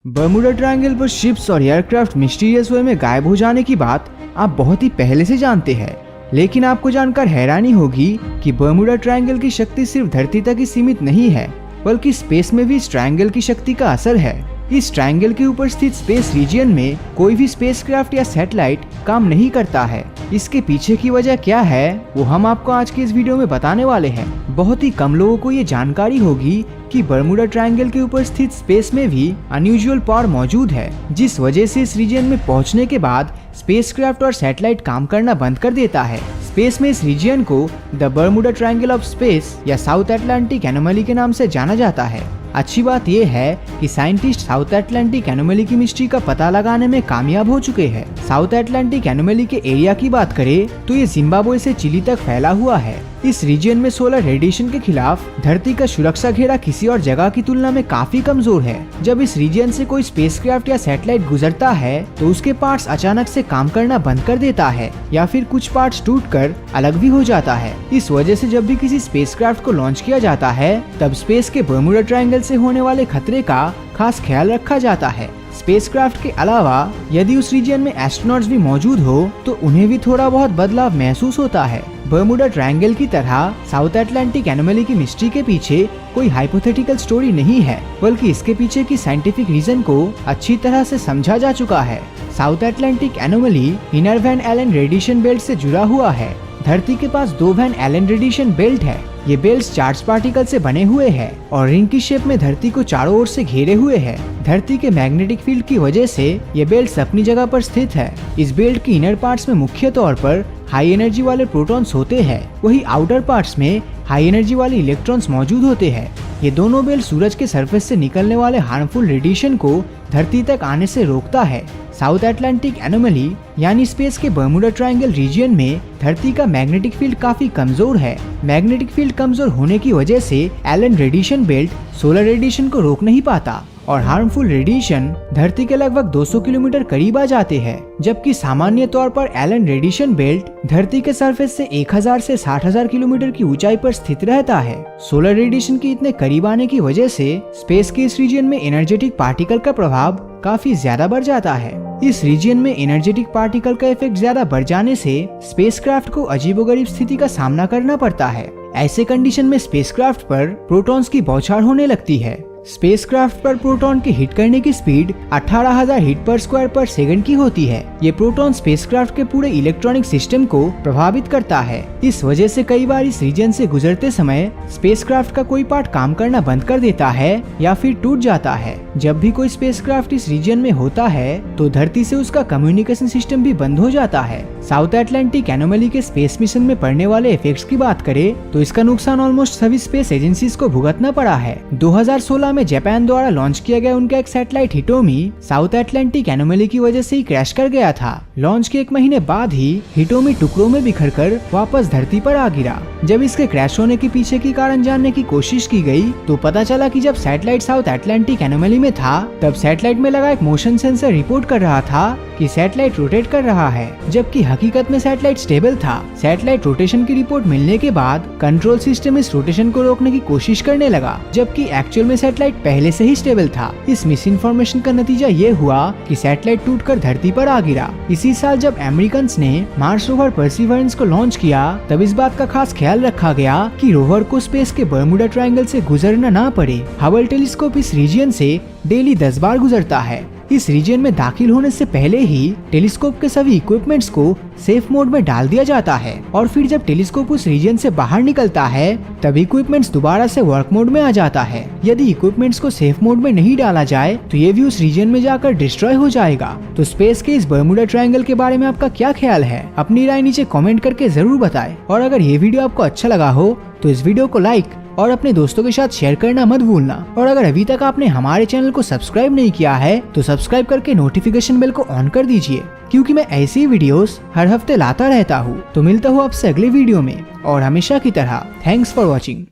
Bermuda triangle पर ships और aircraft mysterious वे में गायब हो जाने की बात आप बहुत ही पहले से जानते हैं, लेकिन आपको जानकर हैरानी होगी कि बर्मुडा ट्रायंगल की शक्ति सिर्फ धरती तक ही सीमित नहीं है, बल्कि स्पेस में भी इस ट्रायंगल की शक्ति का असर है। इस ट्रायंगल के ऊपर स्थित स्पेस रीजियन में कोई भी स्पेसक्राफ्ट या सैटेलाइट काम नहीं करता है। इसके पीछे की वजह क्या है वो हम आपको आज के इस वीडियो में बताने वाले हैं। बहुत ही कम लोगों को ये जानकारी होगी कि बर्मुडा ट्रायंगल के ऊपर स्थित स्पेस में भी अनयूजुअल पावर मौजूद है, जिस वजह से इस रीजियन में पहुंचने के बाद स्पेसक्राफ्ट और सैटेलाइट काम करना बंद कर देता है। स्पेस में इस रीजियन को the Bermuda triangle of space या साउथ अटलांटिक एनोमली के नाम से जाना जाता है। अच्छी बात यह है कि साइंटिस्ट साउथ अटलांटिक एनोमली की मिस्ट्री का पता लगाने में कामयाब हो चुके हैं। साउथ अटलांटिक एनोमली के एरिया की बात करें तो ये जिम्बाब्वे से चिली तक फैला हुआ है। इस रीजियन में सोलर रेडिएशन के खिलाफ धरती का सुरक्षा घेरा किसी और जगह की तुलना में काफी कमजोर है। जब इस रीजियन से कोई स्पेसक्राफ्ट या सैटेलाइट गुजरता है तो उसके पार्ट्स अचानक से काम करना बंद कर देता है या फिर कुछ पार्ट्स टूटकर अलग भी हो जाता है। इस वजह से जब भी किसी स्पेसक्राफ्ट को लॉन्च किया जाता है तब स्पेस के बर्मुडा ट्रायंगल से होने वाले खतरे का खास ख्याल रखा जाता है। स्पेसक्राफ्ट के अलावा यदि उस रीजियन में एस्ट्रोनॉट्स भी मौजूद हो तो उन्हें भी थोड़ा बहुत बदलाव महसूस होता है। बर्मुडा ट्रायंगल की तरह साउथ अटलांटिक एनोमली की मिस्ट्री के पीछे कोई हाइपोथेटिकल स्टोरी नहीं है, बल्कि इसके पीछे की साइंटिफिक रीजन को अच्छी तरह से समझा जा चुका है। South Atlantic anomaly inner Van Allen radiation belt से जुड़ा हुआ है। धरती के पास 2 वैन एलन रेडिएशन बेल्ट है। ये बेल्ट चार्ज पार्टिकल से बने हुए हैं और रिंग की शेप में धरती को चारों ओर से घेरे हुए हैं। धरती के मैग्नेटिक फील्ड की वजह से ये बेल्ट अपनी जगह पर स्थित है। इस बेल्ट की इनर पार्ट्स में मुख्य तौर पर हाई एनर्जी वाले प्रोटॉन्स होते हैं, वही आउटर पार्ट्स में हाई एनर्जी वाले इलेक्ट्रॉन्स मौजूद होते हैं। ये दोनों बेल्ट सूरज के सरफेस से निकलने वाले हार्मफुल रेडिएशन को धरती तक आने से रोकता है। साउथ अटलांटिक एनोमली यानी स्पेस के बर्मुडा ट्रायंगल रीजियन में धरती का मैग्नेटिक फील्ड काफी कमजोर है। मैग्नेटिक फील्ड कमजोर होने की वजह से Allen radiation belt solar radiation को रोक नहीं पाता और हार्मफुल रेडिएशन धरती के लगभग 200 किलोमीटर करीब आ जाते हैं, जबकि सामान्य तौर पर एलन रेडिएशन बेल्ट धरती के सरफेस से 1000 से 60,000 किलोमीटर की ऊंचाई पर स्थित रहता है। सोलर रेडिएशन के इतने करीब आने की वजह से स्पेस के इस रीजन में एनर्जेटिक पार्टिकल का प्रभाव काफी ज्यादा बढ़ जाता है। इस रीजन में एनर्जेटिक पार्टिकल का इफेक्ट ज्यादा बढ़ जाने से स्पेसक्राफ्ट को अजीबोगरीब स्थिति का सामना करना पड़ता है। ऐसे कंडीशन में स्पेसक्राफ्ट पर प्रोटॉन्स की बौछार होने लगती है। स्पेसक्राफ्ट पर प्रोटॉन के हिट करने की स्पीड 18,000 हिट पर स्क्वायर पर सेकंड की होती है। ये प्रोटॉन स्पेसक्राफ्ट के पूरे इलेक्ट्रॉनिक सिस्टम को प्रभावित करता है। इस वजह से कई बार इस रीजन से गुजरते समय स्पेसक्राफ्ट का कोई पार्ट काम करना बंद कर देता है या फिर टूट जाता है। जब भी कोई स्पेसक्राफ्ट इस रीजन में होता है तो धरती से उसका कम्युनिकेशन सिस्टम भी बंद हो जाता है। साउथ अटलांटिक एनोमली के स्पेस मिशन में पड़ने वाले इफेक्ट्स की बात करें तो इसका नुकसान ऑलमोस्ट सभी स्पेस एजेंसीज को भुगतना पड़ा है। 2016 में जापान द्वारा लॉन्च किया गया उनका एक सैटेलाइट हिटोमी साउथ अटलांटिक एनोमली की वजह से ही क्रैश कर गया था। लॉन्च के 1 महीने बाद ही हिटोमी टुकड़ों में बिखरकर वापस धरती पर आ गिरा। जब इसके क्रैश होने के पीछे की कारण जानने की कोशिश की गई तो पता चला कि जब सैटेलाइट साउथ अटलांटिक एनोमली में था तब सैटेलाइट में लगा एक मोशन सेंसर रिपोर्ट कर रहा था कि सैटेलाइट रोटेट कर रहा है, जबकि हकीकत में सैटेलाइट स्टेबल था। सैटेलाइट रोटेशन की रिपोर्ट मिलने के बाद कंट्रोल सिस्टम इस रोटेशन को रोकने की कोशिश करने लगा, जबकि एक्चुअल में सैटेलाइट पहले से ही स्टेबल था। इस मिस इन्फॉर्मेशन का नतीजा ये हुआ कि सैटेलाइट टूटकर धरती पर आ गिरा। इसी साल जब अमेरिकन्स ने मार्स रोवर परसिवरेंस को लॉन्च किया तब इस बात का खास ख्याल रखा गया कि रोवर को स्पेस के बर्मुडा ट्रायंगल से गुजरना ना पड़े। हबल टेलीस्कोप इस रीजियन से डेली 10 बार गुजरता है। इस रीजन में दाखिल होने से पहले ही टेलीस्कोप के सभी इक्विपमेंट्स को सेफ मोड में डाल दिया जाता है और फिर जब टेलीस्कोप उस रीजन से बाहर निकलता है तब इक्विपमेंट्स दोबारा से वर्क मोड में आ जाता है। यदि इक्विपमेंट्स को सेफ मोड में नहीं डाला जाए तो ये भी उस रीजन में जाकर डिस्ट्रॉय हो जाएगा। तो स्पेस के इस बर्मुडा ट्रायंगल के बारे में आपका क्या ख्याल है? अपनी राय नीचे कमेंट करके जरूर बताएं और अगर ये वीडियो आपको अच्छा लगा हो तो इस वीडियो को लाइक और अपने दोस्तों के साथ शेयर करना मत भूलना। और अगर अभी तक आपने हमारे चैनल को सब्सक्राइब नहीं किया है तो सब्सक्राइब करके नोटिफिकेशन बेल को ऑन कर दीजिए, क्योंकि मैं ऐसी वीडियोस हर हफ्ते लाता रहता हूँ। तो मिलता हूँ आपसे अगले वीडियो में और हमेशा की तरह थैंक्स फॉर वॉचिंग।